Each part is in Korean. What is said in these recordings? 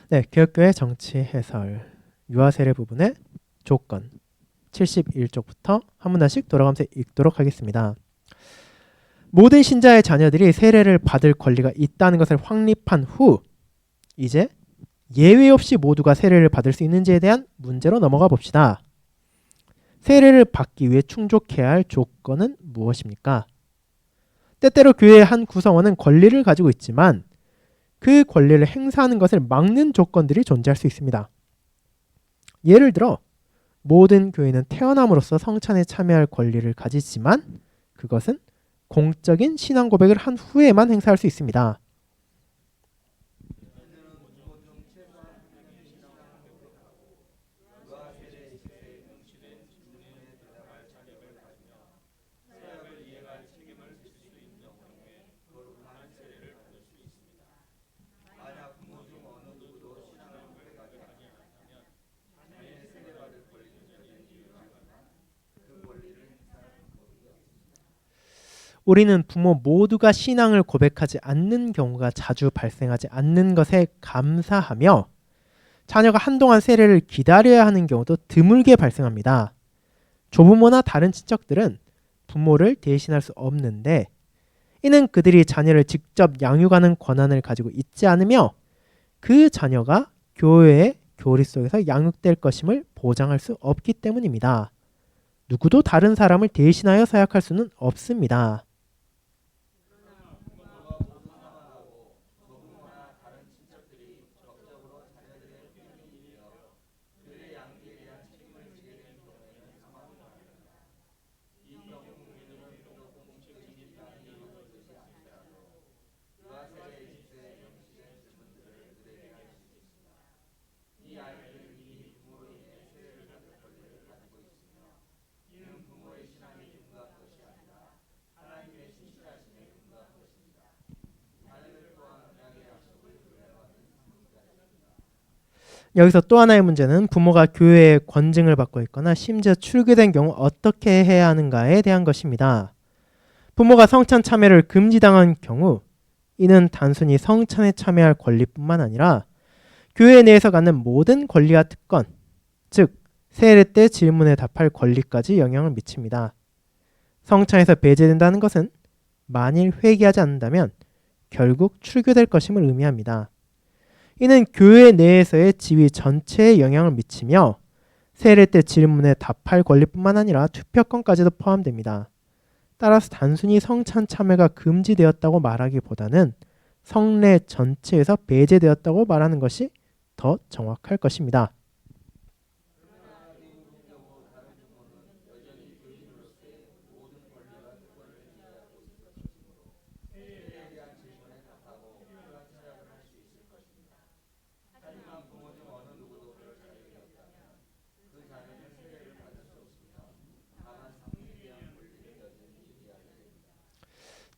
네, 기독교의 정치 해설 유아 세례 부분의 조건 71쪽부터 한 문단씩 돌아가면서 읽도록 하겠습니다. 모든 신자의 자녀들이 세례를 받을 권리가 있다는 것을 확립한 후 이제 예외 없이 모두가 세례를 받을 수 있는지에 대한 문제로 넘어가 봅시다. 세례를 받기 위해 충족해야 할 조건은 무엇입니까? 때때로 교회의 한 구성원은 권리를 가지고 있지만 그 권리를 행사하는 것을 막는 조건들이 존재할 수 있습니다. 예를 들어 모든 교회는 태어남으로써 성찬에 참여할 권리를 가지지만 그것은 공적인 신앙 고백을 한 후에만 행사할 수 있습니다. 우리는 부모 모두가 신앙을 고백하지 않는 경우가 자주 발생하지 않는 것에 감사하며 자녀가 한동안 세례를 기다려야 하는 경우도 드물게 발생합니다. 조부모나 다른 친척들은 부모를 대신할 수 없는데 이는 그들이 자녀를 직접 양육하는 권한을 가지고 있지 않으며 그 자녀가 교회의 교리 속에서 양육될 것임을 보장할 수 없기 때문입니다. 누구도 다른 사람을 대신하여 사역할 수는 없습니다. 여기서 또 하나의 문제는 부모가 교회의 권증을 받고 있거나 심지어 출교된 경우 어떻게 해야 하는가에 대한 것입니다. 부모가 성찬 참여를 금지당한 경우 이는 단순히 성찬에 참여할 권리뿐만 아니라 교회 내에서 갖는 모든 권리와 특권, 즉 세례 때 질문에 답할 권리까지 영향을 미칩니다. 성찬에서 배제된다는 것은 만일 회개하지 않는다면 결국 출교될 것임을 의미합니다. 이는 교회 내에서의 지위 전체에 영향을 미치며 세례 때 질문에 답할 권리뿐만 아니라 투표권까지도 포함됩니다. 따라서 단순히 성찬 참여가 금지되었다고 말하기보다는 성례 전체에서 배제되었다고 말하는 것이 더 정확할 것입니다.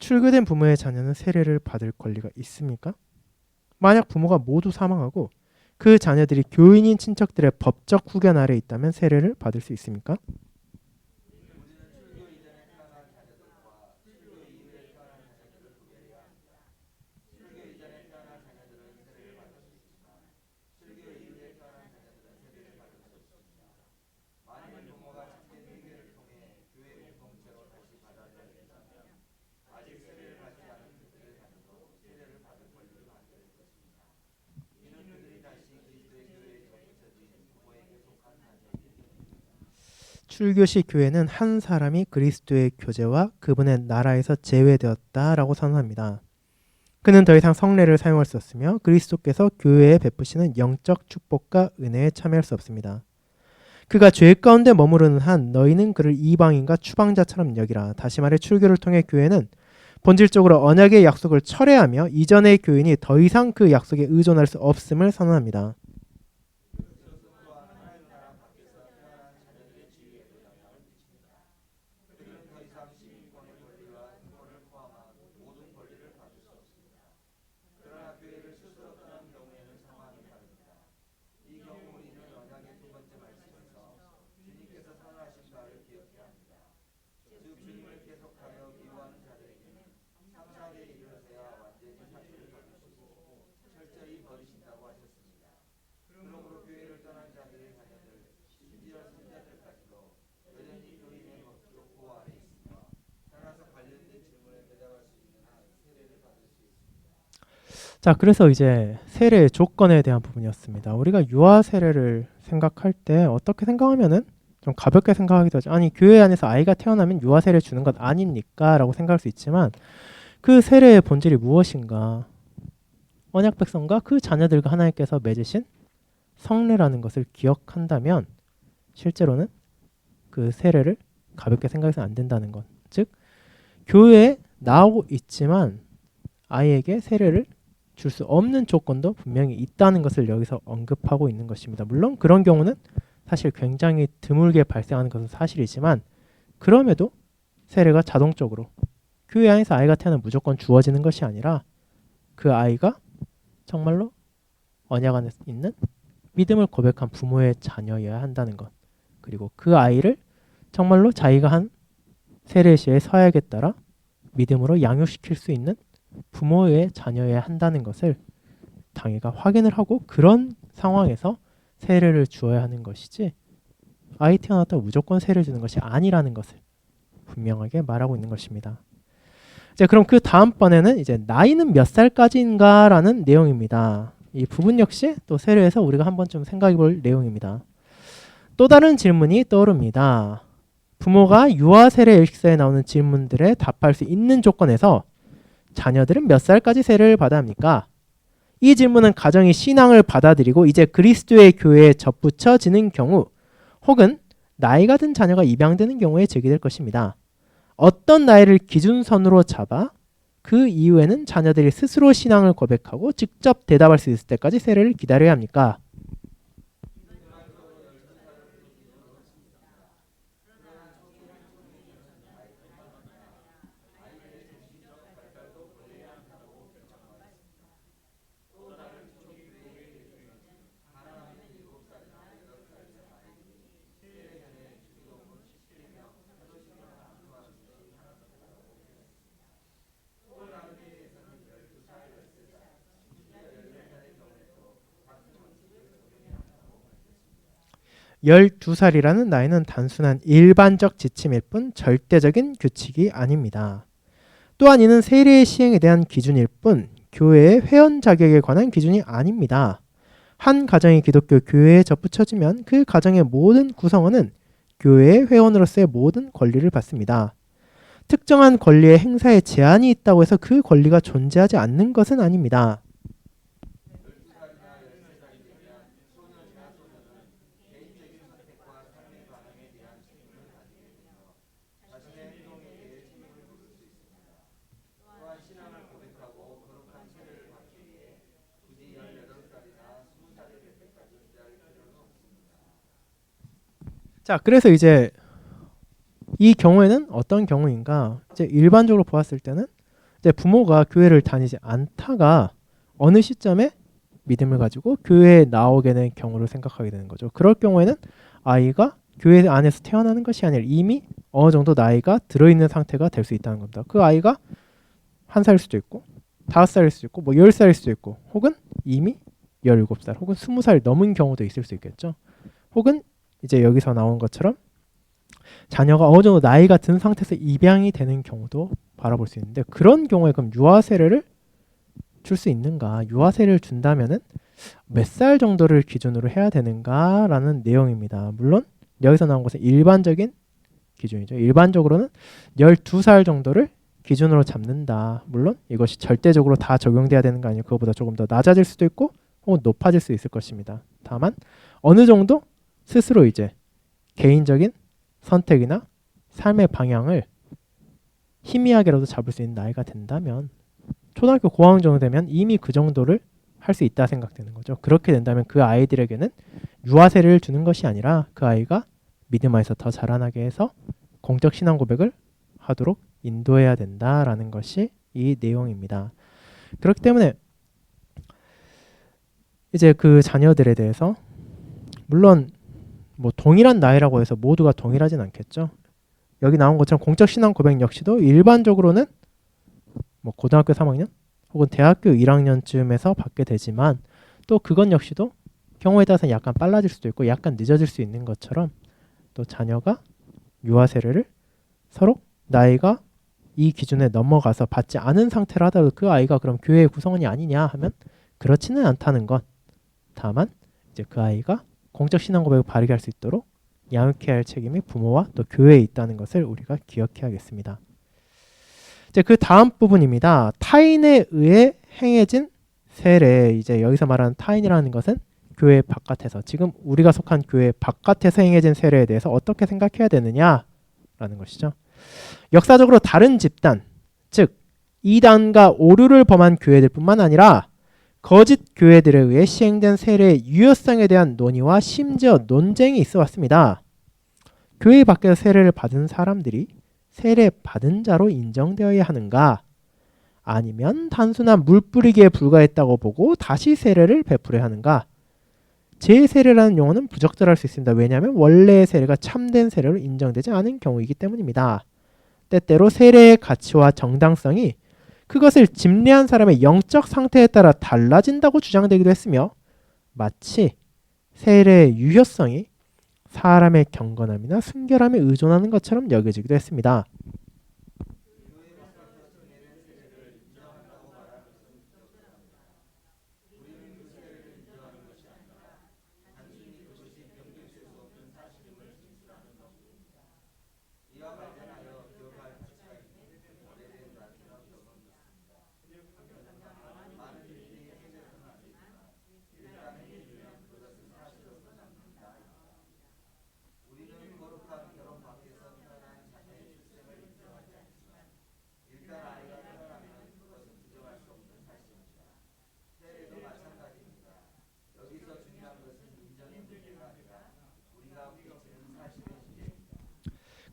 출교된 부모의 자녀는 세례를 받을 권리가 있습니까? 만약 부모가 모두 사망하고 그 자녀들이 교인인 친척들의 법적 후견 아래 있다면 세례를 받을 수 있습니까? 출교시 교회는 한 사람이 그리스도의 교제와 그분의 나라에서 제외되었다라고 선언합니다. 그는 더 이상 성례를 사용할 수 없으며 그리스도께서 교회에 베푸시는 영적 축복과 은혜에 참여할 수 없습니다. 그가 죄 가운데 머무르는 한 너희는 그를 이방인과 추방자처럼 여기라. 다시 말해 출교를 통해 교회는 본질적으로 언약의 약속을 철회하며 이전의 교인이 더 이상 그 약속에 의존할 수 없음을 선언합니다. 자, 그래서 이제 세례의 조건에 대한 부분이었습니다. 우리가 유아 세례를 생각할 때 어떻게 생각하면은 좀 가볍게 생각하기도 하죠. 아니, 교회 안에서 아이가 태어나면 유아 세례 주는 것 아닙니까? 라고 생각할 수 있지만 그 세례의 본질이 무엇인가? 언약 백성과 그 자녀들과 하나님께서 맺으신 성례라는 것을 기억한다면 실제로는 그 세례를 가볍게 생각해서는 안 된다는 것. 즉, 교회에 나오고 있지만 아이에게 세례를 줄 수 없는 조건도 분명히 있다는 것을 여기서 언급하고 있는 것입니다. 물론 그런 경우는 사실 굉장히 드물게 발생하는 것은 사실이지만 그럼에도 세례가 자동적으로 교회 안에서 아이가 태어나면 무조건 주어지는 것이 아니라 그 아이가 정말로 언약 안에 있는 믿음을 고백한 부모의 자녀여야 한다는 것, 그리고 그 아이를 정말로 자기가 한 세례 시의 서약에 따라 믿음으로 양육시킬 수 있는 부모의 자녀여야 한다는 것을 당회가 확인을 하고 그런 상황에서 세례를 주어야 하는 것이지 아이 태어났다고 무조건 세례를 주는 것이 아니라는 것을 분명하게 말하고 있는 것입니다. 이제 그럼 그 다음번에는 이제 나이는 몇 살까지인가라는 내용입니다. 이 부분 역시 또 세례에서 우리가 한번 좀 생각해 볼 내용입니다. 또 다른 질문이 떠오릅니다. 부모가 유아 세례 일식서에 나오는 질문들에 답할 수 있는 조건에서 자녀들은 몇 살까지 세례를 받아야 합니까? 이 질문은 가정이 신앙을 받아들이고 이제 그리스도의 교회에 접붙여지는 경우 혹은 나이가 든 자녀가 입양되는 경우에 제기될 것입니다. 어떤 나이를 기준선으로 잡아 그 이후에는 자녀들이 스스로 신앙을 고백하고 직접 대답할 수 있을 때까지 세례를 기다려야 합니까? 열두 살이라는 나이는 단순한 일반적 지침일 뿐 절대적인 규칙이 아닙니다. 또한 이는 세례의 시행에 대한 기준일 뿐 교회의 회원 자격에 관한 기준이 아닙니다. 한 가정이 기독교 교회에 접붙여지면 그 가정의 모든 구성원은 교회의 회원으로서의 모든 권리를 받습니다. 특정한 권리의 행사에 제한이 있다고 해서 그 권리가 존재하지 않는 것은 아닙니다. 자, 그래서 이제 이 경우에는 어떤 경우인가? 이제 일반적으로 보았을 때는 이제 부모가 교회를 다니지 않다가 어느 시점에 믿음을 가지고 교회에 나오게 된 경우를 생각하게 되는 거죠. 그럴 경우에는 아이가 교회 안에서 태어나는 것이 아니라 이미 어느 정도 나이가 들어있는 상태가 될 수 있다는 겁니다. 그 아이가 1살일 수도 있고 5살일 수도 있고 뭐 10살일 수도 있고 혹은 이미 17살 혹은 20살 넘은 경우도 있을 수 있겠죠. 혹은 이제 여기서 나온 것처럼 자녀가 어느 정도 나이가 든 상태에서 입양이 되는 경우도 바라볼 수 있는데 그런 경우에 그럼 유아 세례를 줄 수 있는가? 유아 세례를 준다면은 몇 살 정도를 기준으로 해야 되는가라는 내용입니다. 물론 여기서 나온 것은 일반적인 기준이죠. 일반적으로는 12살 정도를 기준으로 잡는다. 물론 이것이 절대적으로 다 적용돼야 되는 거 아니고 그것보다 조금 더 낮아질 수도 있고 혹은 높아질 수 있을 것입니다. 다만 어느 정도 스스로 이제 개인적인 선택이나 삶의 방향을 희미하게라도 잡을 수 있는 나이가 된다면 초등학교 고학년 정도 되면 이미 그 정도를 할 수 있다 생각되는 거죠. 그렇게 된다면 그 아이들에게는 유아 세례를 주는 것이 아니라 그 아이가 믿음 안에서 더 자라나게 해서 공적 신앙 고백을 하도록 인도해야 된다라는 것이 이 내용입니다. 그렇기 때문에 이제 그 자녀들에 대해서 물론 뭐 동일한 나이라고 해서 모두가 동일하진 않겠죠. 여기 나온 것처럼 공적 신앙 고백 역시도 일반적으로는 뭐 고등학교 3학년 혹은 대학교 1학년쯤에서 받게 되지만 또 그건 역시도 경우에 따라서 약간 빨라질 수도 있고 약간 늦어질 수 있는 것처럼 또 자녀가 유아 세례를 서로 나이가 이 기준에 넘어가서 받지 않은 상태로 하더라도 그 아이가 그럼 교회의 구성원이 아니냐 하면 그렇지는 않다는 것. 다만 이제 그 아이가 공적 신앙 고백을 바르게 할 수 있도록 양육해야 할 책임이 부모와 또 교회에 있다는 것을 우리가 기억해야겠습니다. 이제 그 다음 부분입니다. 타인에 의해 행해진 세례. 이제 여기서 말하는 타인이라는 것은 교회 바깥에서, 지금 우리가 속한 교회 바깥에서 행해진 세례에 대해서 어떻게 생각해야 되느냐라는 것이죠. 역사적으로 다른 집단, 즉 이단과 오류를 범한 교회들 뿐만 아니라 거짓 교회들에 의해 시행된 세례의 유효성에 대한 논의와 심지어 논쟁이 있어 왔습니다. 교회 밖에서 세례를 받은 사람들이 세례 받은 자로 인정되어야 하는가, 아니면 단순한 물 뿌리기에 불과했다고 보고 다시 세례를 베풀어야 하는가. 재세례라는 용어는 부적절할 수 있습니다. 왜냐하면 원래의 세례가 참된 세례로 인정되지 않은 경우이기 때문입니다. 때때로 세례의 가치와 정당성이 그것을 집례한 사람의 영적 상태에 따라 달라진다고 주장되기도 했으며, 마치 세례의 유효성이 사람의 경건함이나 순결함에 의존하는 것처럼 여겨지기도 했습니다.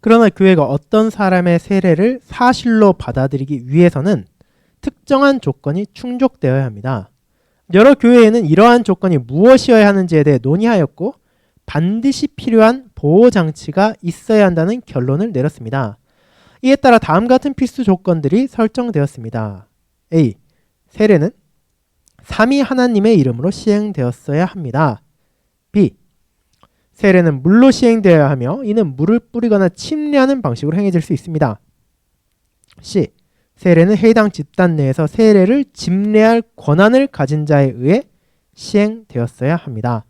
그러나 교회가 어떤 사람의 세례를 사실로 받아들이기 위해서는 특정한 조건이 충족되어야 합니다. 여러 교회에는 이러한 조건이 무엇이어야 하는지에 대해 논의하였고 반드시 필요한 보호장치가 있어야 한다는 결론을 내렸습니다. 이에 따라 다음 같은 필수 조건들이 설정되었습니다. A. 세례는 삼위 하나님의 이름으로 시행되었어야 합니다. B. 세례는 물로 시행되어야 하며 이는 물을 뿌리거나 침례하는 방식으로 행해질 수 있습니다. C. 세례는 해당 집단 내에서 세례를 집례할 권한을 가진 자에 의해 시행되었어야 합니다.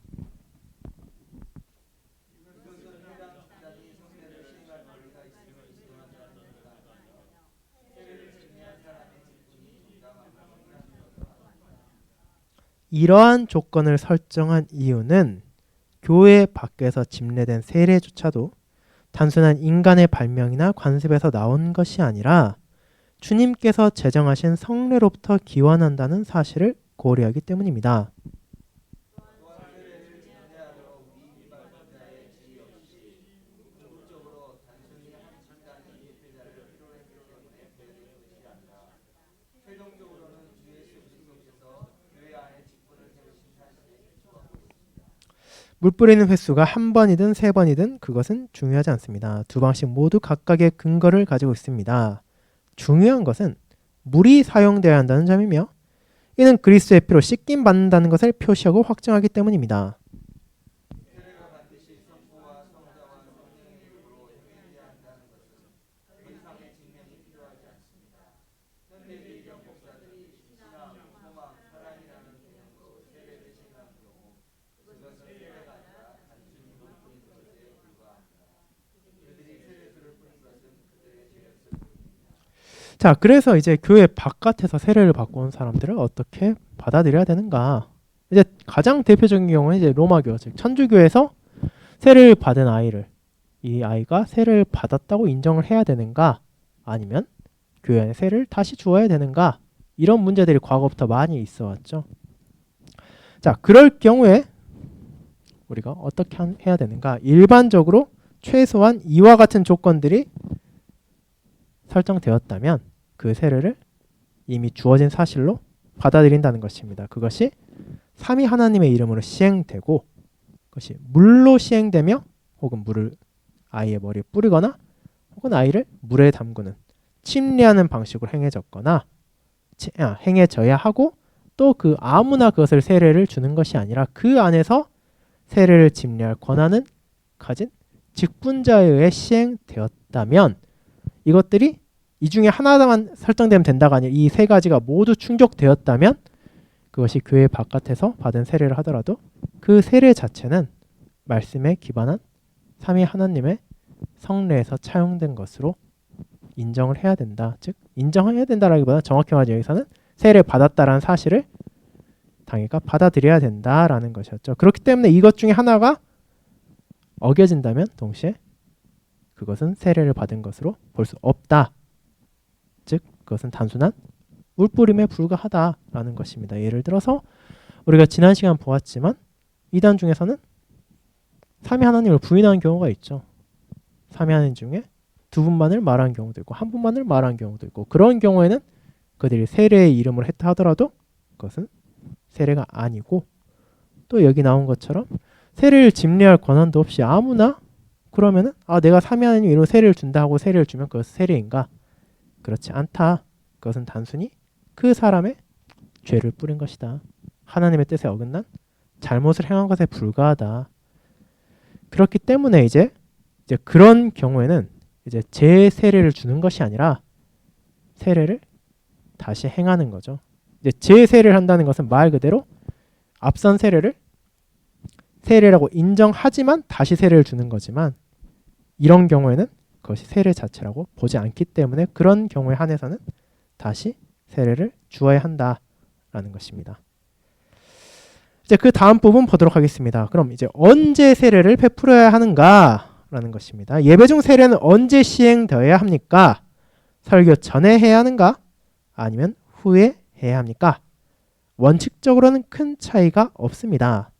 이러한 조건을 설정한 이유는 교회 밖에서 집례된 세례조차도 단순한 인간의 발명이나 관습에서 나온 것이 아니라 주님께서 제정하신 성례로부터 기원한다는 사실을 고려하기 때문입니다. 물 뿌리는 횟수가 한 번이든 세 번이든 그것은 중요하지 않습니다. 두 방식 모두 각각의 근거를 가지고 있습니다. 중요한 것은 물이 사용되어야 한다는 점이며 이는 그리스도의 피로 씻김 받는다는 것을 표시하고 확정하기 때문입니다. 자, 그래서 이제 교회 바깥에서 세례를 받고 온 사람들을 어떻게 받아들여야 되는가? 이제 가장 대표적인 경우는 이제 로마교, 즉 천주교에서 세례를 받은 아이를, 이 아이가 세례를 받았다고 인정을 해야 되는가? 아니면 교회에 세례를 다시 주어야 되는가? 이런 문제들이 과거부터 많이 있어 왔죠. 자, 그럴 경우에 우리가 어떻게 해야 되는가? 일반적으로 최소한 이와 같은 조건들이 설정되었다면 그 세례를 이미 주어진 사실로 받아들인다는 것입니다. 그것이 삼위 하나님의 이름으로 시행되고 그것이 물로 시행되며 혹은 물을 아이의 머리에 뿌리거나 혹은 아이를 물에 담그는 침례하는 방식으로 행해졌거나 행해져야 하고 또 그 아무나 그것을 세례를 주는 것이 아니라 그 안에서 세례를 집례할 권한은 가진 직분자에 의해 시행되었다면 이것들이 이 중에 하나만 설정되면 된다가 아니라 이 세 가지가 모두 충족되었다면 그것이 교회 바깥에서 받은 세례를 하더라도 그 세례 자체는 말씀에 기반한 삼위 하나님의 성례에서 차용된 것으로 인정을 해야 된다. 즉 인정해야 된다라기보다 정확히 말하면 여기서는 세례를 받았다라는 사실을 당회가 받아들여야 된다라는 것이었죠. 그렇기 때문에 이것 중에 하나가 어겨진다면 동시에 그것은 세례를 받은 것으로 볼 수 없다. 즉 그것은 단순한 물뿌림에 불과하다라는 것입니다. 예를 들어서 우리가 지난 시간 보았지만 이단 중에서는 삼위 하나님을 부인하는 경우가 있죠. 삼위 하나님 중에 두 분만을 말하는 경우도 있고 한 분만을 말하는 경우도 있고 그런 경우에는 그들이 세례의 이름을 했다 하더라도 그것은 세례가 아니고 또 여기 나온 것처럼 세례를 집례할 권한도 없이 아무나 그러면은 내가 삼위 하나님 이름으로 세례를 준다 하고 세례를 주면 그것은 세례인가? 그렇지 않다. 그것은 단순히 그 사람의 죄를 뿌린 것이다. 하나님의 뜻에 어긋난 잘못을 행한 것에 불과하다. 그렇기 때문에 이제 그런 경우에는 이제 재세례를 주는 것이 아니라 세례를 다시 행하는 거죠. 이제 재세례를 한다는 것은 말 그대로 앞선 세례를 세례라고 인정하지만 다시 세례를 주는 거지만 이런 경우에는 그것이 세례 자체라고 보지 않기 때문에 그런 경우에 한해서는 다시 세례를 주어야 한다라는 것입니다. 이제 그 다음 부분 보도록 하겠습니다. 그럼 이제 언제 세례를 베풀어야 하는가라는 것입니다. 예배 중 세례는 언제 시행되어야 합니까? 설교 전에 해야 하는가? 아니면 후에 해야 합니까? 원칙적으로는 큰 차이가 없습니다.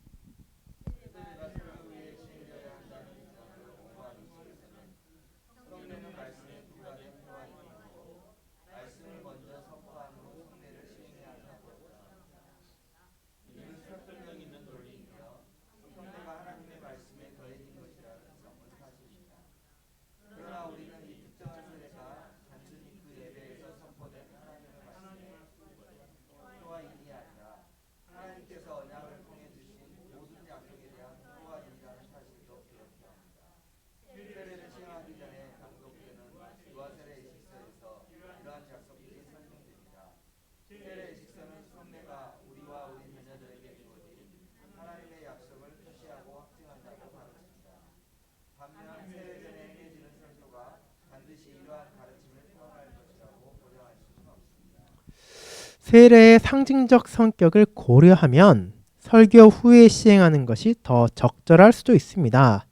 세례의 상징적 성격을 고려하면 설교 후에 시행하는 것이 더 적절할 수도 있습니다.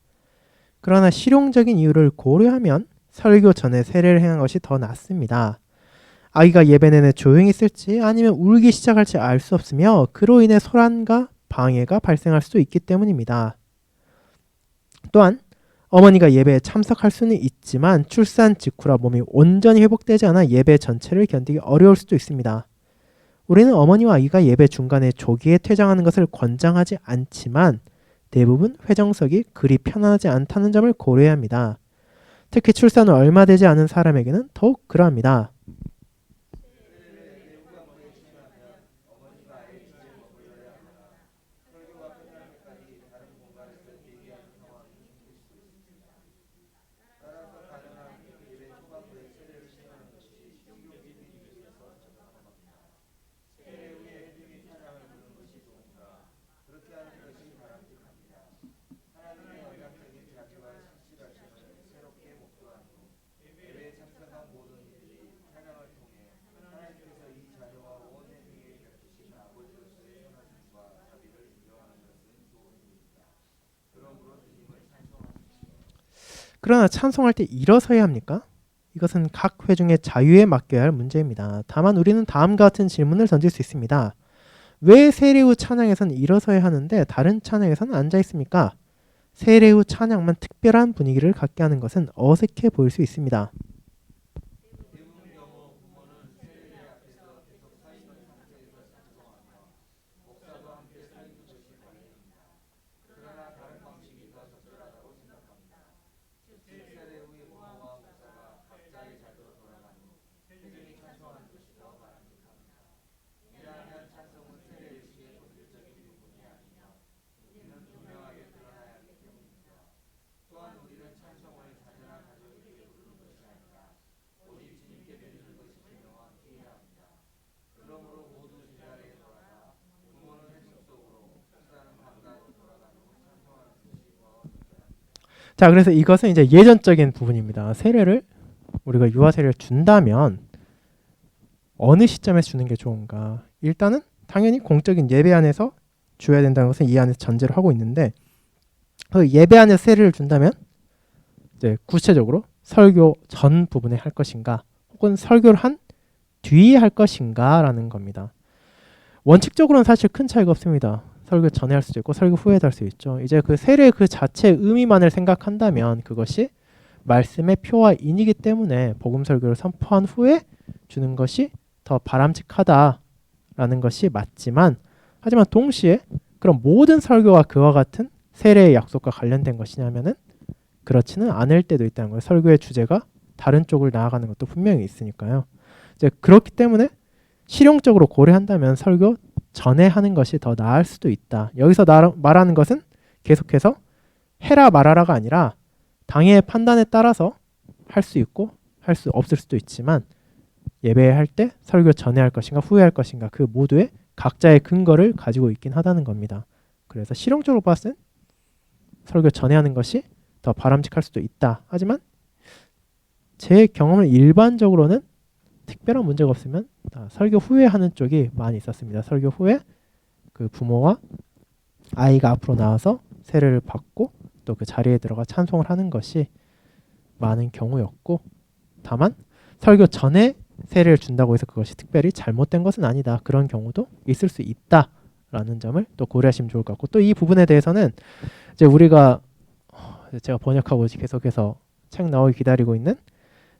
그러나 실용적인 이유를 고려하면 설교 전에 세례를 행한 것이 더 낫습니다. 아이가 예배 내내 조용히 있을지 아니면 울기 시작할지 알 수 없으며 그로 인해 소란과 방해가 발생할 수도 있기 때문입니다. 또한 어머니가 예배에 참석할 수는 있지만 출산 직후라 몸이 온전히 회복되지 않아 예배 전체를 견디기 어려울 수도 있습니다. 우리는 어머니와 아기가 예배 중간에 조기에 퇴장하는 것을 권장하지 않지만 대부분 회정석이 그리 편안하지 않다는 점을 고려해야 합니다. 특히 출산 후 얼마 되지 않은 사람에게는 더욱 그러합니다. 그러나 찬송할 때 일어서야 합니까? 이것은 각 회중의 자유에 맡겨야 할 문제입니다. 다만 우리는 다음과 같은 질문을 던질 수 있습니다. 왜 세례 후 찬양에서는 일어서야 하는데 다른 찬양에서는 앉아 있습니까? 세례 후 찬양만 특별한 분위기를 갖게 하는 것은 어색해 보일 수 있습니다. 자, 그래서 이것은 이제 예전적인 부분입니다. 세례를 우리가 유아 세례를 준다면 어느 시점에서 주는 게 좋은가? 일단은 당연히 공적인 예배 안에서 줘야 된다는 것은 이 안에서 전제를 하고 있는데 그 예배 안에서 세례를 준다면 이제 구체적으로 설교 전 부분에 할 것인가 혹은 설교를 한 뒤에 할 것인가라는 겁니다. 원칙적으로는 사실 큰 차이가 없습니다. 설교 전에 할 수도 있고 설교 후에도 할 수 있죠. 이제 그 세례 그 자체의 의미만을 생각한다면 그것이 말씀의 표와 인이기 때문에 복음 설교를 선포한 후에 주는 것이 더 바람직하다라는 것이 맞지만 하지만 동시에 그럼 모든 설교가 그와 같은 세례의 약속과 관련된 것이냐면은 그렇지는 않을 때도 있다는 거예요. 설교의 주제가 다른 쪽을 나아가는 것도 분명히 있으니까요. 이제 그렇기 때문에 실용적으로 고려한다면 설교 전에 하는 것이 더 나을 수도 있다. 여기서 말하는 것은 계속해서 해라 말하라가 아니라 당의 판단에 따라서 할 수 있고 할 수 없을 수도 있지만 예배할 때 설교 전에 할 것인가 후에 할 것인가 그 모두의 각자의 근거를 가지고 있긴 하다는 겁니다. 그래서 실용적으로 봤을 땐 설교 전에 하는 것이 더 바람직할 수도 있다. 하지만 제 경험은 일반적으로는 특별한 문제가 없으면 설교 후에 하는 쪽이 많이 있었습니다. 설교 후에 그 부모와 아이가 앞으로 나와서 세례를 받고 또 그 자리에 들어가 찬송을 하는 것이 많은 경우였고 다만 설교 전에 세례를 준다고 해서 그것이 특별히 잘못된 것은 아니다. 그런 경우도 있을 수 있다라는 점을 또 고려하시면 좋을 것 같고 또 이 부분에 대해서는 이제 우리가 제가 번역하고 계속해서 책 나오기 기다리고 있는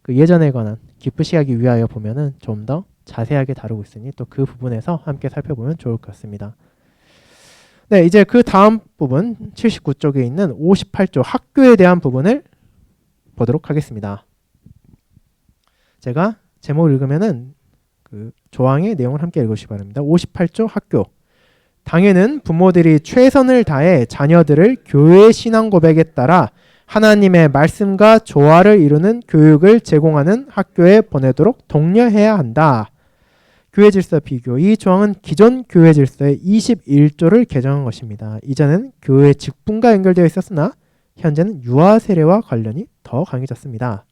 그 예전에 관한 기쁘시 하기 위하여 보면은 좀 더 자세하게 다루고 있으니 또 그 부분에서 함께 살펴보면 좋을 것 같습니다. 네, 이제 그 다음 부분 79쪽에 있는 58조 학교에 대한 부분을 보도록 하겠습니다. 제가 제목을 읽으면은 그 조항의 내용을 함께 읽으시기 바랍니다. 58조 학교. 당에는 부모들이 최선을 다해 자녀들을 교회 신앙 고백에 따라 하나님의 말씀과 조화를 이루는 교육을 제공하는 학교에 보내도록 독려해야 한다. 교회 질서 비교. 이 조항은 기존 교회 질서의 21조를 개정한 것입니다. 이전에는 교회 직분과 연결되어 있었으나 현재는 유아 세례와 관련이 더 강해졌습니다.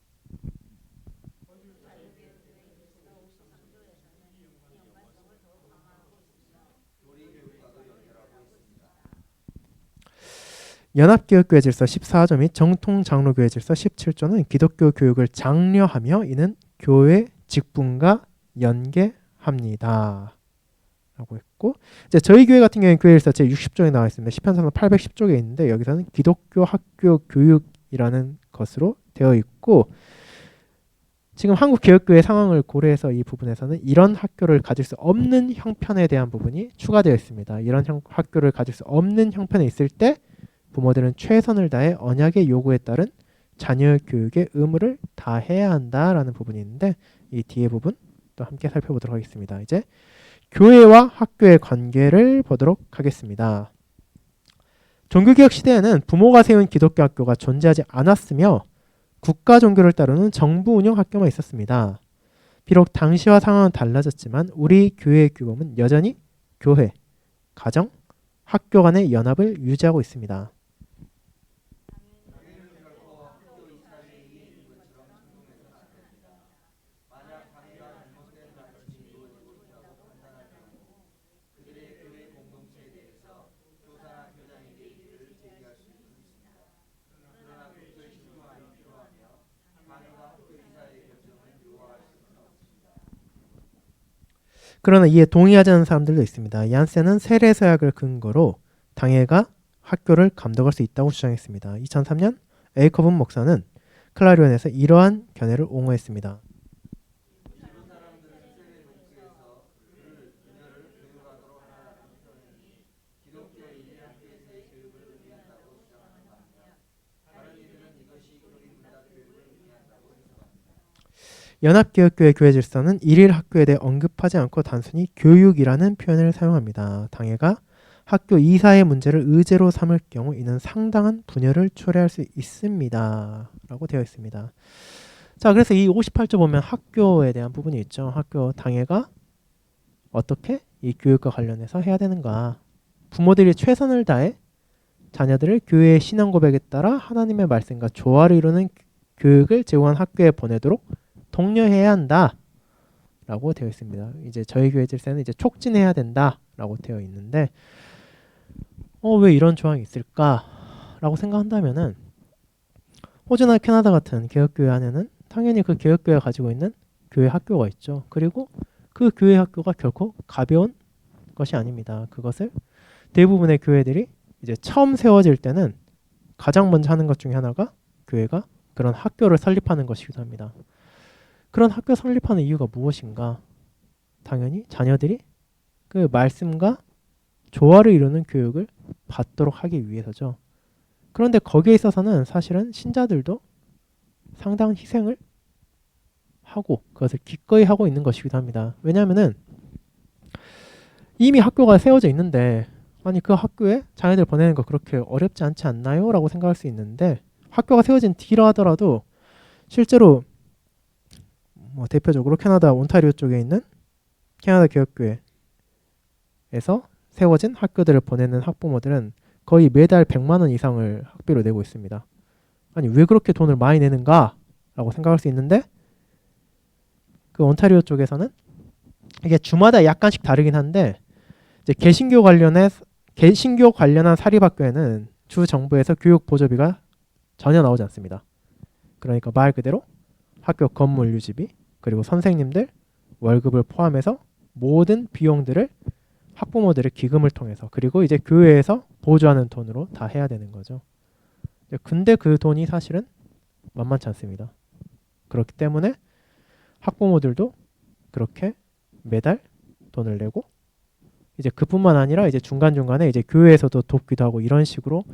연합기독교회 질서 14조 및 정통장로교회 질서 17조는 기독교 교육을 장려하며 이는 교회 직분과 연계합니다. 라고 했고 이제 저희 교회 같은 경우에는 교회 질서 제60조에 나와 있습니다. 시편상은 810쪽에 있는데 여기서는 기독교 학교 교육이라는 것으로 되어 있고 지금 한국개혁교회 상황을 고려해서 이 부분에서는 이런 학교를 가질 수 없는 형편에 대한 부분이 추가되어 있습니다. 이런 학교를 가질 수 없는 형편에 있을 때 부모들은 최선을 다해 언약의 요구에 따른 자녀 교육의 의무를 다해야 한다라는 부분이 있는데 이 뒤에 부분 또 함께 살펴보도록 하겠습니다. 이제 교회와 학교의 관계를 보도록 하겠습니다. 종교개혁 시대에는 부모가 세운 기독교 학교가 존재하지 않았으며 국가 종교를 따르는 정부 운영 학교만 있었습니다. 비록 당시와 상황은 달라졌지만 우리 교회의 규범은 여전히 교회, 가정, 학교 간의 연합을 유지하고 있습니다. 그러나 이에 동의하지 않는 사람들도 있습니다. 얀센은 세례서약을 근거로 당회가 학교를 감독할 수 있다고 주장했습니다. 2003년 에이커분 목사는 클라리온에서 이러한 견해를 옹호했습니다. 연합기독교회 교회 질서는 일일 학교에 대해 언급하지 않고 단순히 교육이라는 표현을 사용합니다. 당회가 학교 이사의 문제를 의제로 삼을 경우 이는 상당한 분열을 초래할 수 있습니다. 라고 되어 있습니다. 자, 그래서 이 58조 보면 학교에 대한 부분이 있죠. 학교 당회가 어떻게 이 교육과 관련해서 해야 되는가. 부모들이 최선을 다해 자녀들을 교회의 신앙 고백에 따라 하나님의 말씀과 조화를 이루는 교육을 제공한 학교에 보내도록 독려해야 한다 라고 되어 있습니다. 이제 저희 교회 질서는 이제 촉진해야 된다 라고 되어 있는데 왜 이런 조항이 있을까 라고 생각한다면은 호주나 캐나다 같은 개혁교회 안에는 당연히 그 개혁교회가 가지고 있는 교회 학교가 있죠. 그리고 그 교회 학교가 결코 가벼운 것이 아닙니다. 그것을 대부분의 교회들이 이제 처음 세워질 때는 가장 먼저 하는 것 중에 하나가 교회가 그런 학교를 설립하는 것이기도 합니다. 그런 학교 설립하는 이유가 무엇인가? 당연히 자녀들이 그 말씀과 조화를 이루는 교육을 받도록 하기 위해서죠. 그런데 거기에 있어서는 사실은 신자들도 상당한 희생을 하고 그것을 기꺼이 하고 있는 것이기도 합니다. 왜냐하면은 이미 학교가 세워져 있는데 아니 그 학교에 자녀들 보내는 거 그렇게 어렵지 않지 않나요? 라고 생각할 수 있는데 학교가 세워진 뒤라 하더라도 실제로 대표적으로 캐나다 온타리오 쪽에 있는 캐나다 교역교회에서 세워진 학교들을 보내는 학부모들은 거의 매달 100만 원 이상을 학비로 내고 있습니다. 아니 왜 그렇게 돈을 많이 내는가? 라고 생각할 수 있는데 그 온타리오 쪽에서는 이게 주마다 약간씩 다르긴 한데 이제 개신교 관련한 사립학교에는 주 정부에서 교육 보조비가 전혀 나오지 않습니다. 그러니까 말 그대로 학교 건물 유지비 그리고 선생님들 월급을 포함해서 모든 비용들을 학부모들의 기금을 통해서 그리고 이제 교회에서 보조하는 돈으로 다 해야 되는 거죠. 근데 그 돈이 사실은 만만치 않습니다. 그렇기 때문에 학부모들도 그렇게 매달 돈을 내고 이제 그뿐만 아니라 이제 중간중간에 이제 교회에서도 돕기도 하고 이런 식으로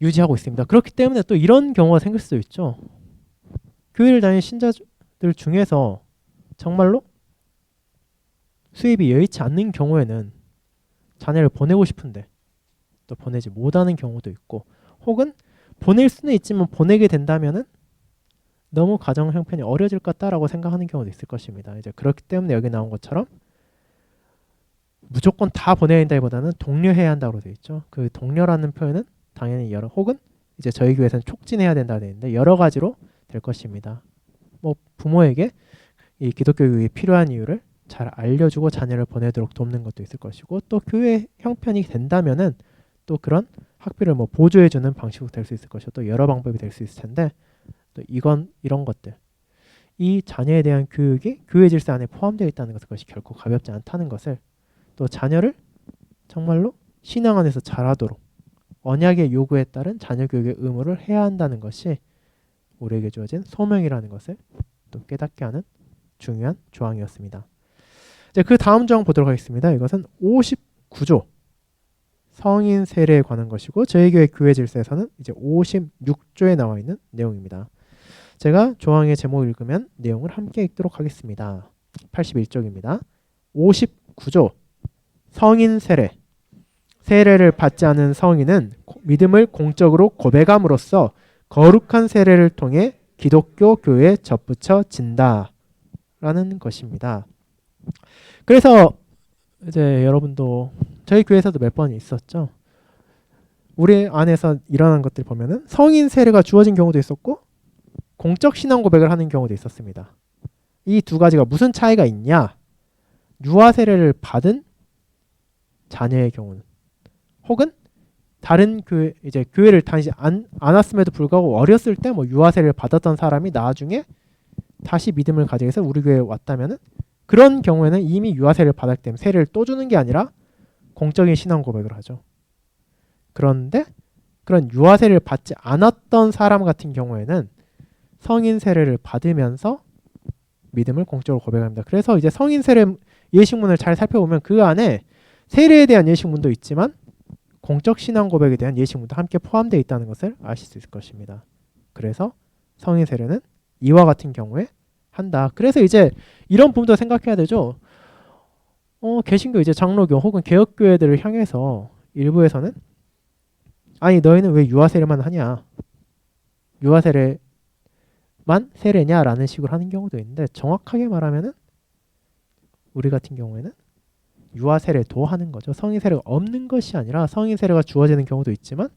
유지하고 있습니다. 그렇기 때문에 또 이런 경우가 생길 수도 있죠. 교회를 다니는 신자들 중에서 정말로 수입이 여의치 않는 경우에는 자녀를 보내고 싶은데 또 보내지 못하는 경우도 있고 혹은 보낼 수는 있지만 보내게 된다면은 너무 가정 형편이 어려질 것 같다라고 생각하는 경우도 있을 것입니다. 이제 그렇기 때문에 여기 나온 것처럼 무조건 다 보내야 된다기보다는 독려해야 한다고 되어 있죠. 그 독려라는 표현은 당연히 혹은 이제 저희 교회에서는 촉진해야 된다고 되어 있는데 여러 가지로 될 것입니다. 부모에게 이 기독교 교육이 필요한 이유를 잘 알려주고 자녀를 보내도록 돕는 것도 있을 것이고 또 교회 형편이 된다면은 또 그런 학비를 보조해주는 방식으로 될 수 있을 것이고 또 여러 방법이 될 수 있을 텐데 또 이런 것들 이 자녀에 대한 교육이 교회 질서 안에 포함되어 있다는 것이 결코 가볍지 않다는 것을 또 자녀를 정말로 신앙 안에서 자라도록 언약의 요구에 따른 자녀 교육의 의무를 해야 한다는 것이 우리에게 주어진 소명이라는 것을 또 깨닫게 하는 중요한 조항이었습니다. 이제 그 다음 조항 보도록 하겠습니다. 이것은 59조 성인 세례에 관한 것이고 저희 교회 질서에서는 이제 56조에 나와 있는 내용입니다. 제가 조항의 제목을 읽으면 내용을 함께 읽도록 하겠습니다. 81쪽입니다. 59조 성인 세례 세례를 받지 않은 성인은 믿음을 공적으로 고백함으로써 거룩한 세례를 통해 기독교 교회에 접붙여진다 라는 것입니다. 그래서 이제 여러분도 저희 교회에서도 몇 번 있었죠. 우리 안에서 일어난 것들 보면은 성인 세례가 주어진 경우도 있었고 공적 신앙 고백을 하는 경우도 있었습니다. 이 두 가지가 무슨 차이가 있냐? 유아 세례를 받은 자녀의 경우는 혹은 다른 교회를 다니지 않았음에도 불구하고 어렸을 때 유아 세례를 받았던 사람이 나중에 다시 믿음을 가지게 해서 우리 교회에 왔다면은 그런 경우에는 이미 유아 세례를 받았기 때문에 세례를 또 주는 게 아니라 공적인 신앙 고백을 하죠. 그런데 그런 유아 세례를 받지 않았던 사람 같은 경우에는 성인 세례를 받으면서 믿음을 공적으로 고백합니다. 그래서 이제 성인 세례 예식문을 잘 살펴보면 그 안에 세례에 대한 예식문도 있지만 공적 신앙 고백에 대한 예식문도 함께 포함되어 있다는 것을 아실 수 있을 것입니다. 그래서 성인 세례는 이와 같은 경우에 한다. 그래서 이제 이런 부분도 생각해야 되죠. 개신교 이제 장로교 혹은 개혁교회들을 향해서 일부에서는 아니 너희는 왜 유아 세례만 하냐? 유아 세례만 세례냐라는 식으로 하는 경우도 있는데 정확하게 말하면은 우리 같은 경우에는 유아 세례도 하는 거죠. 성인 세례가 없는 것이 아니라 성인 세례가 주어지는 경우도 있지만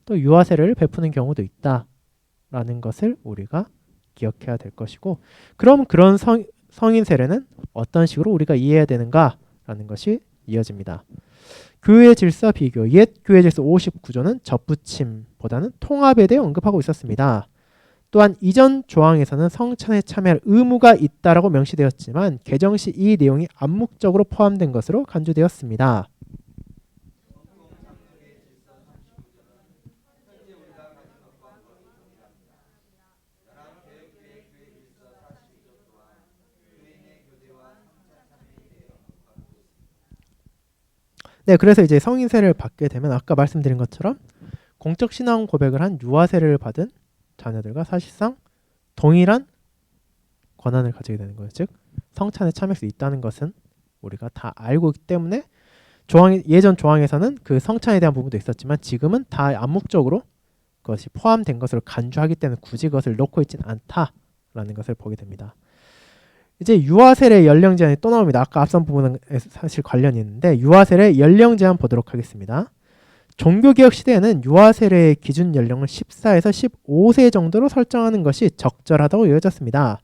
또 유아 세례를 베푸는 경우도 있다라는 것을 우리가 기억해야 될 것이고, 그럼 그런 성인 세례는 어떤 식으로 우리가 이해해야 되는가라는 것이 이어집니다. 교회 질서 비교. 옛 교회 질서 59조는 접붙임보다는 통합에 대해 언급하고 있었습니다. 또한 이전 조항에서는 성찬에 참여할 의무가 있다라고 명시되었지만 개정 시 이 내용이 암묵적으로 포함된 것으로 간주되었습니다. 네, 그래서 이제 성인 세례를 받게 되면 아까 말씀드린 것처럼 공적 신앙 고백을 한 유아 세례를 받은 자녀들과 사실상 동일한 권한을 가지게 되는 거예요. 즉 성찬에 참여할 수 있다는 것은 우리가 다 알고 있기 때문에 예전 조항에서는 그 성찬에 대한 부분도 있었지만 지금은 다 암묵적으로 그것이 포함된 것으로 간주하기 때문에 굳이 그것을 넣고 있진 않다라는 것을 보게 됩니다. 이제 유아 세례 연령 제한이 또 나옵니다. 아까 앞선 부분은 사실 관련이 있는데 유아 세례 연령 제한 보도록 하겠습니다. 종교개혁 시대에는 유아 세례의 기준 연령을 14에서 15세 정도로 설정하는 것이 적절하다고 여겨졌습니다.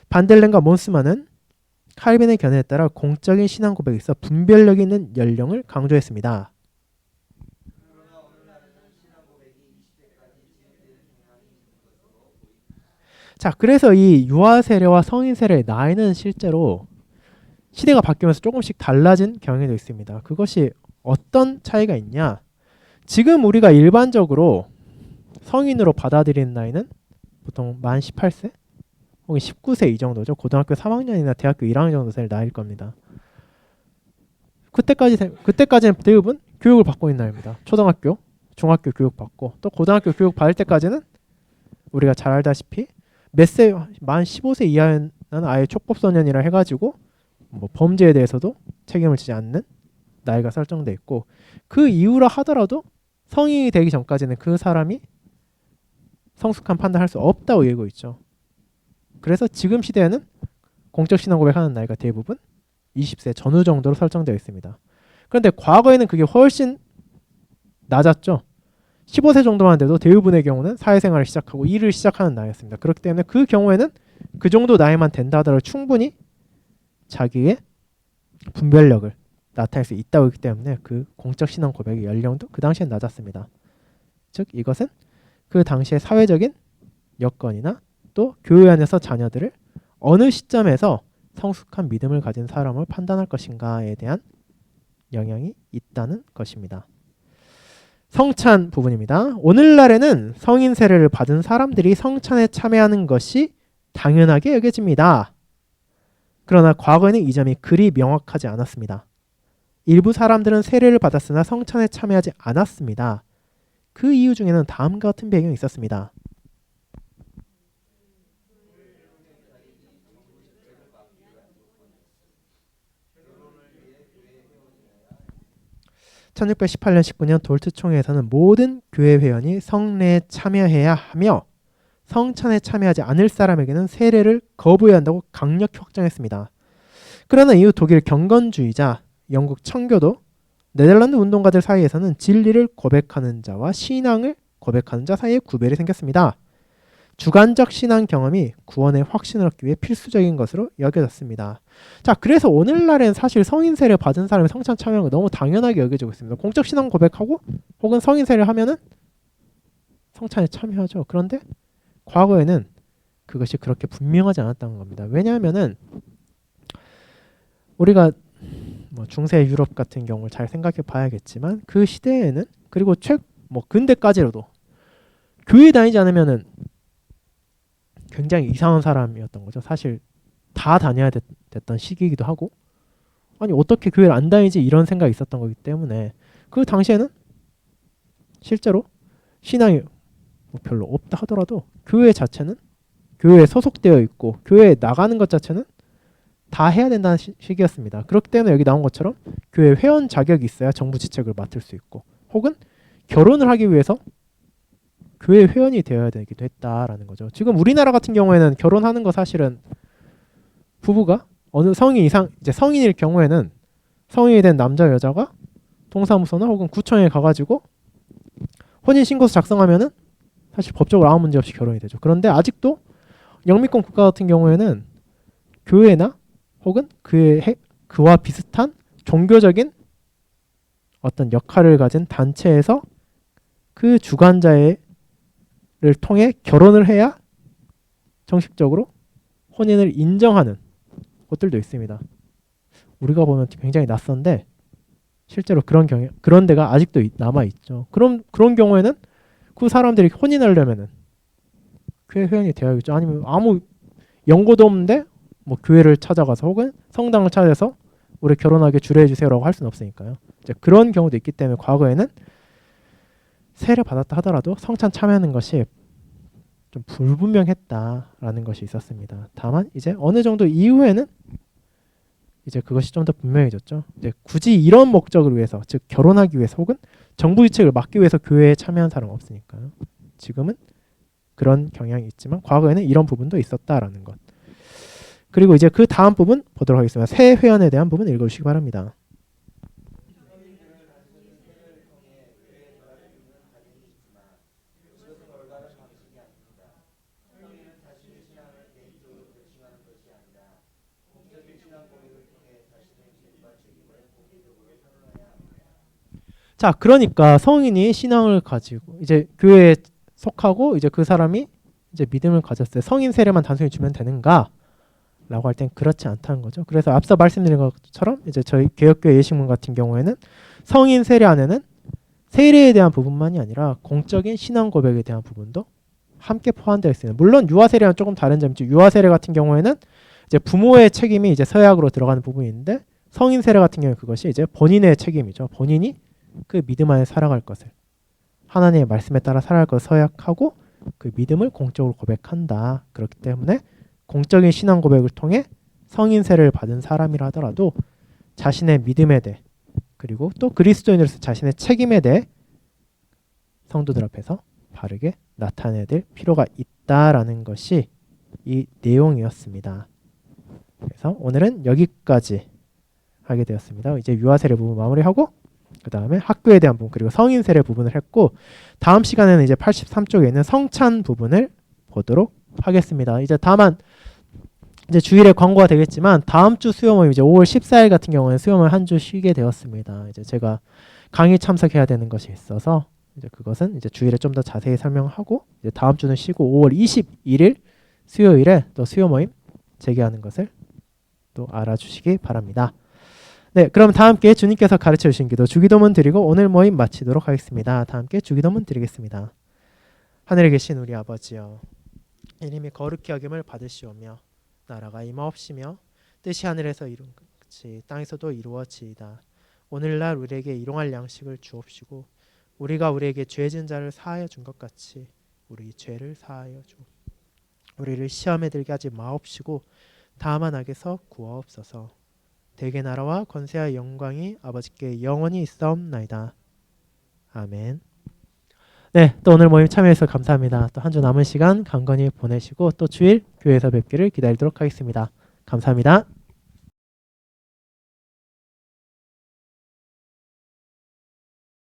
반델렌과 몬스만은 칼빈의 견해에 따라 공적인 신앙 고백에서 분별력 있는 연령을 강조했습니다. 자, 그래서 이 유아 세례와 성인 세례의 나이는 실제로 시대가 바뀌면서 조금씩 달라진 경향도 있습니다. 그것이 어떤 차이가 있냐? 지금 우리가 일반적으로 성인으로 받아들이는 나이는 보통 만 18세 혹은 19세 이 정도죠. 고등학교 3학년이나 대학교 1학년 정도 될 나이일 겁니다. 그때까지는 대부분 교육을 받고 있는 나이입니다. 초등학교, 중학교 교육 받고 또 고등학교 교육 받을 때까지는 우리가 잘 알다시피 만 15세 이하는 아예 촉법소년이라 해가지고 뭐 범죄에 대해서도 책임을 지지 않는 나이가 설정돼 있고, 그 이후라 하더라도 성인이 되기 전까지는 그 사람이 성숙한 판단할 수 없다고 얘기하고 있죠. 그래서 지금 시대에는 공적 신앙 고백하는 나이가 대부분 20세 전후 정도로 설정되어 있습니다. 그런데 과거에는 그게 훨씬 낮았죠. 15세 정도만 돼도 대부분의 경우는 사회생활을 시작하고 일을 시작하는 나이였습니다. 그렇기 때문에 그 경우에는 그 정도 나이만 된다 하더라도 충분히 자기의 분별력을 나타낼 수 있다고 했기 때문에 그 공적 신앙 고백의 연령도 그 당시엔 낮았습니다. 즉 이것은 그 당시의 사회적인 여건이나 또 교회 안에서 자녀들을 어느 시점에서 성숙한 믿음을 가진 사람을 판단할 것인가에 대한 영향이 있다는 것입니다. 성찬 부분입니다. 오늘날에는 성인 세례를 받은 사람들이 성찬에 참여하는 것이 당연하게 여겨집니다. 그러나 과거에는 이 점이 그리 명확하지 않았습니다. 일부 사람들은 세례를 받았으나 성찬에 참여하지 않았습니다. 그 이유 중에는 다음과 같은 배경이 있었습니다. (1618년 19년) 돌트 총회에서는 모든 교회 회원이 성례에 참여해야 하며 성찬에 참여하지 않을 사람에게는 세례를 거부해야 한다고 강력히 확정했습니다. 그러나 이후 독일 경건주의자, 영국 청교도, 네덜란드 운동가들 사이에서는 진리를 고백하는 자와 신앙을 고백하는 자 사이에 구별이 생겼습니다. 주관적 신앙 경험이 구원의 확신을 얻기 위해 필수적인 것으로 여겨졌습니다. 자, 그래서 오늘날엔 사실 성인 세례 받은 사람이 성찬 참여하는 거 너무 당연하게 여겨지고 있습니다. 공적 신앙 고백하고 혹은 성인 세례를 하면은 성찬에 참여하죠. 그런데 과거에는 그것이 그렇게 분명하지 않았다는 겁니다. 왜냐하면은 우리가 뭐 중세 유럽 같은 경우를 잘 생각해 봐야겠지만 그 시대에는, 그리고 근대까지로도 교회 다니지 않으면은 굉장히 이상한 사람이었던 거죠. 사실 다 다녀야 됐던 시기이기도 하고, 아니 어떻게 교회를 안 다니지 이런 생각이 있었던 거기 때문에 그 당시에는 실제로 신앙이 별로 없다 하더라도 교회 자체는, 교회에 소속되어 있고 교회에 나가는 것 자체는 다 해야 된다는 시기였습니다. 그렇기 때문에 여기 나온 것처럼 교회 회원 자격이 있어야 정부 지책을 맡을 수 있고, 혹은 결혼을 하기 위해서 교회 회원이 되어야 되기도 했다라는 거죠. 지금 우리나라 같은 경우에는 결혼하는 거 사실은 부부가 어느 성인 이상, 이제 성인일 경우에는 성인이 된 남자 여자가 동사무소나 혹은 구청에 가가지고 혼인신고서 작성하면은 사실 법적으로 아무 문제 없이 결혼이 되죠. 그런데 아직도 영미권 국가 같은 경우에는 교회나 혹은 그와 비슷한 종교적인 어떤 역할을 가진 단체에서 그 주관자를 통해 결혼을 해야 정식적으로 혼인을 인정하는 곳들도 있습니다. 우리가 보면 굉장히 낯선데 실제로 그런 데가 아직도 남아 있죠. 그런 경우에는 그 사람들이 혼인하려면은 교회 회원이 되어야겠죠. 아니면 아무 연고도 없는데 뭐 교회를 찾아가서 혹은 성당을 찾아서 우리 결혼하게 주례해 주세요라고 할 수는 없으니까요. 이제 그런 경우도 있기 때문에 과거에는 세례 받았다 하더라도 성찬 참여하는 것이 좀 불분명했다라는 것이 있었습니다. 다만 이제 어느 정도 이후에는 이제 그것이 좀 더 분명해졌죠. 이제 굳이 이런 목적을 위해서, 즉 결혼하기 위해서 혹은 정부 유책을 막기 위해서 교회에 참여한 사람은 없으니까요. 지금은 그런 경향이 있지만 과거에는 이런 부분도 있었다라는 것. 그리고 이제 그 다음 부분 보도록 하겠습니다. 새 회원에 대한 부분 읽어주시기 바랍니다. 자, 그러니까 성인이 신앙을 가지고 이제 교회에 속하고 이제 그 사람이 이제 믿음을 가졌어요. 성인 세례만 단순히 주면 되는가? 라고 할 땐 그렇지 않다는 거죠. 그래서 앞서 말씀드린 것처럼 이제 저희 개혁교회 예식문 같은 경우에는 성인 세례 안에는 세례에 대한 부분만이 아니라 공적인 신앙 고백에 대한 부분도 함께 포함되어 있습니다. 물론 유아 세례는 조금 다른 점이죠. 유아 세례 같은 경우에는 이제 부모의 책임이 이제 서약으로 들어가는 부분인데 성인 세례 같은 경우에 그것이 이제 본인의 책임이죠. 본인이 그 믿음 안에 살아갈 것을 하나님의 말씀에 따라 살아갈 것을 서약하고 그 믿음을 공적으로 고백한다. 그렇기 때문에 공적인 신앙 고백을 통해 성인 세례를 받은 사람이라 하더라도 자신의 믿음에 대해 그리고 또 그리스도인으로서 자신의 책임에 대해 성도들 앞에서 바르게 나타내야 될 필요가 있다라는 것이 이 내용이었습니다. 그래서 오늘은 여기까지 하게 되었습니다. 이제 유아 세례 부분 마무리하고 그 다음에 학교에 대한 부분 그리고 성인 세례 부분을 했고 다음 시간에는 이제 83쪽에 있는 성찬 부분을 보도록 하겠습니다. 이제 다만 이제 주일에 광고가 되겠지만 다음 주 수요 모임 이제 5월 14일 같은 경우는 수요 모임 한 주 쉬게 되었습니다. 이제 제가 강의 참석해야 되는 것이 있어서 이제 그것은 이제 주일에 좀 더 자세히 설명하고 이제 다음 주는 쉬고 5월 21일 수요일에 또 수요 모임 재개하는 것을 또 알아주시기 바랍니다. 네, 그럼 다 함께 주님께서 가르쳐 주신 기도 주기도문 드리고 오늘 모임 마치도록 하겠습니다. 다 함께 주기도문 드리겠습니다. 하늘에 계신 우리 아버지여, 이름이 거룩히 여김을 받으시오며 나라가 임하옵시며 뜻이 하늘에서 이룬 것 같이 땅에서도 이루어지이다. 오늘날 우리에게 일용할 양식을 주옵시고 우리가 우리에게 죄 지은 자를 사하여 준 것 같이 우리 죄를 사하여 주. 우리를 시험에 들게 하지 마옵시고 다만 악에서 구하옵소서. 대개 나라와 권세와 영광이 아버지께 영원히 있사옵나이다. 아멘. 네, 또 오늘 모임 참여해서 감사합니다. 또 한 주 남은 시간 강건히 보내시고 또 주일 교회에서 뵙기를 기다리도록 하겠습니다. 감사합니다.